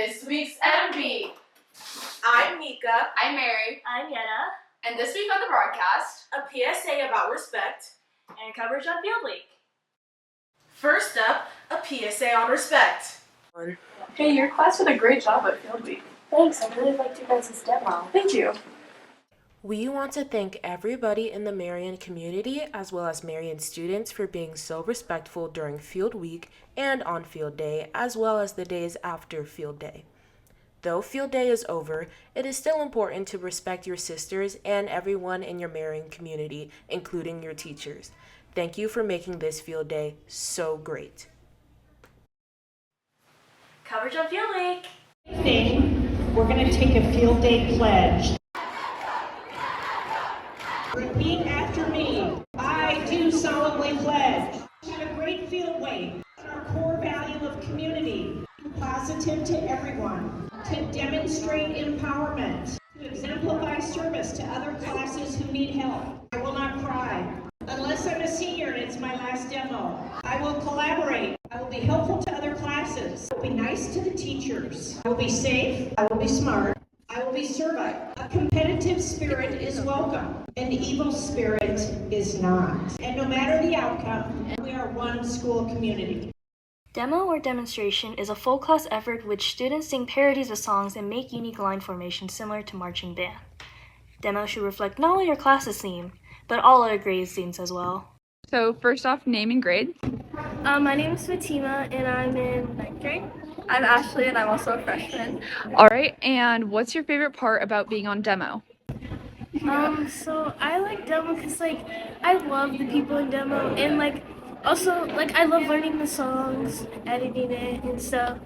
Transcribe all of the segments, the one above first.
this week's M-Beat. I'm Mika. I'm Mary. I'm Yenna. And this week on the broadcast, a PSA about respect and coverage on Field Week. First up, a PSA on respect. Hey, your class did a great job at Field Week. Thanks, I really liked your guys' demo. Thank you. We want to thank everybody in the Marian community as well as Marian students for being so respectful during Field Week and on Field Day, as well as the days after Field Day. Though Field Day is over, it is still important to respect your sisters and everyone in your Marian community, including your teachers. Thank you for making this Field Day so great. Coverage on Field Week. We're going to take a Field Day pledge. Repeat after me. I do solemnly pledge to have a great field week, our core value of community, positive to everyone, to demonstrate empowerment, to exemplify service to other classes who need help. I will not cry. Unless I'm a senior and it's my last demo. I will collaborate. I will be helpful to other classes. I will be nice to the teachers. I will be safe. I will be smart. I will be servile. A competitive spirit is welcome. An evil spirit is not. And no matter the outcome, we are one school community. Demo or demonstration is a full class effort which students sing parodies of songs and make unique line formations similar to marching band. Demo should reflect not only your class's theme, but all other grades' themes as well. So first off, name and grade. My name is Fatima and I'm in 9th grade. I'm Ashley and I'm also a freshman. All right, and what's your favorite part about being on demo? So I like demo because I love the people in demo and also I love learning the songs, editing it and stuff.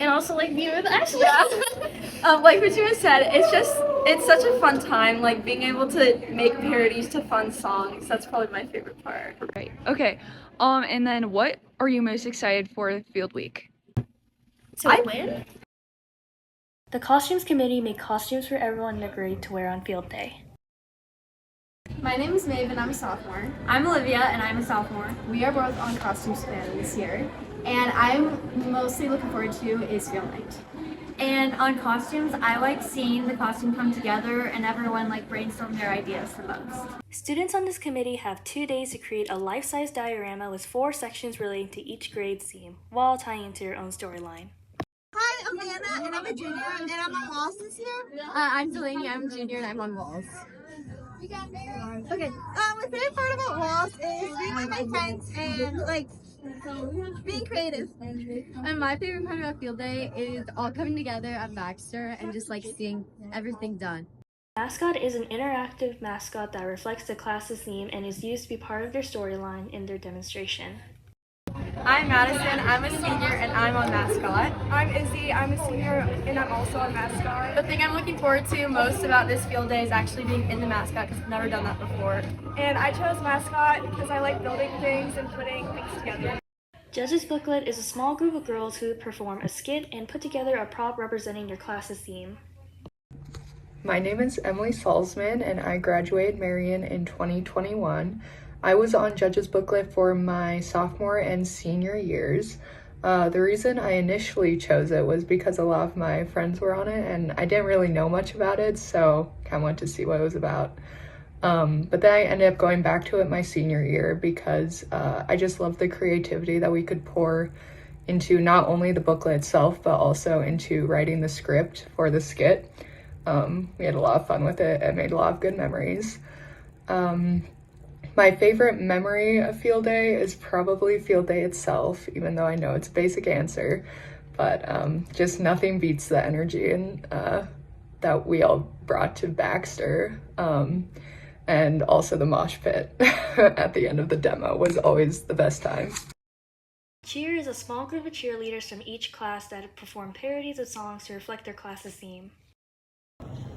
And also being with Ashley. Yeah. Like Fatima said, it's such a fun time, being able to make parodies to fun songs. That's probably my favorite part. Right. Okay. And then what are you most excited for Field Week? To win? The costumes committee made costumes for everyone in the grade to wear on Field Day. My name is Maeve and I'm a sophomore. I'm Olivia and I'm a sophomore. We are both on costumes committee this year. And I'm mostly looking forward to is Field Night. And on costumes, I like seeing the costume come together and everyone brainstorm their ideas the most. Students on this committee have 2 days to create a life-size diorama with 4 sections relating to each grade's theme, while tying into their own storyline. Hi, I'm Anna, and I'm a junior, and I'm on walls this year. I'm Delaney, I'm a junior, and I'm on walls. Okay, my favorite part about walls is being with my friends and being creative. And my favorite part about Field Day is all coming together at Baxter and just seeing everything done. Mascot is an interactive mascot that reflects the class's theme and is used to be part of their storyline in their demonstration. I'm Madison, I'm a senior and I'm on mascot. I'm Izzy, I'm a senior and I'm also on mascot. The thing I'm looking forward to most about this field day is actually being in the mascot because I've never done that before. And I chose mascot because I like building things and putting things together. Judges Booklet is a small group of girls who perform a skit and put together a prop representing their class's theme. My name is Emily Salzman and I graduated Marian in 2021. I was on Judges Booklet for my sophomore and senior years. The reason I initially chose it was because a lot of my friends were on it and I didn't really know much about it, so kind of wanted to see what it was about. But then I ended up going back to it my senior year because I just loved the creativity that we could pour into not only the booklet itself, but also into writing the script for the skit. We had a lot of fun with it and made a lot of good memories. My favorite memory of Field Day is probably Field Day itself, even though I know it's a basic answer, but just nothing beats the energy and that we all brought to Baxter. And also the mosh pit at the end of the demo was always the best time. Cheer is a small group of cheerleaders from each class that perform parodies of songs to reflect their class's theme.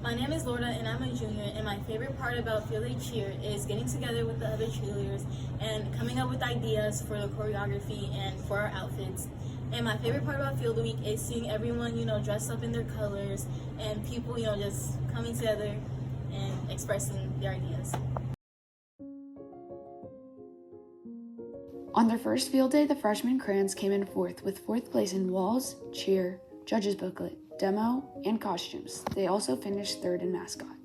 My name is Lorna and I'm a junior, and my favorite part about Field Day Cheer is getting together with the other cheerleaders and coming up with ideas for the choreography and for our outfits. And my favorite part about Field Week is seeing everyone, dressed up in their colors and people, just coming together and expressing their ideas. On their first field day, the freshman crayons came in fourth, with fourth place in walls, cheer, judges booklet, demo, and costumes. They also finished third in mascot.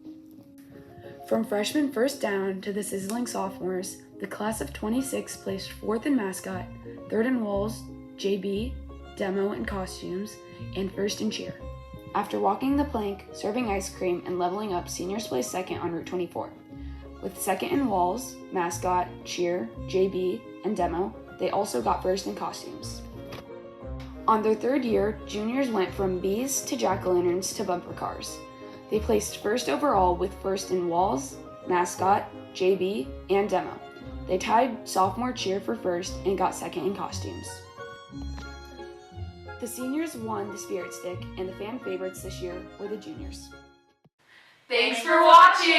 From freshmen first down to the sizzling sophomores, the class of 26 placed fourth in mascot, third in walls, JB, demo, and costumes, and first in cheer. After walking the plank, serving ice cream, and leveling up, seniors placed second on Route 24. With second in walls, mascot, cheer, JB, and demo, they also got first in costumes. On their third year, juniors went from bees to jack-o'-lanterns to bumper cars. They placed first overall with first in walls, mascot, JB, and demo. They tied sophomore cheer for first and got second in costumes. The seniors won the Spirit Stick, and the fan favorites this year were the juniors. Thanks for watching!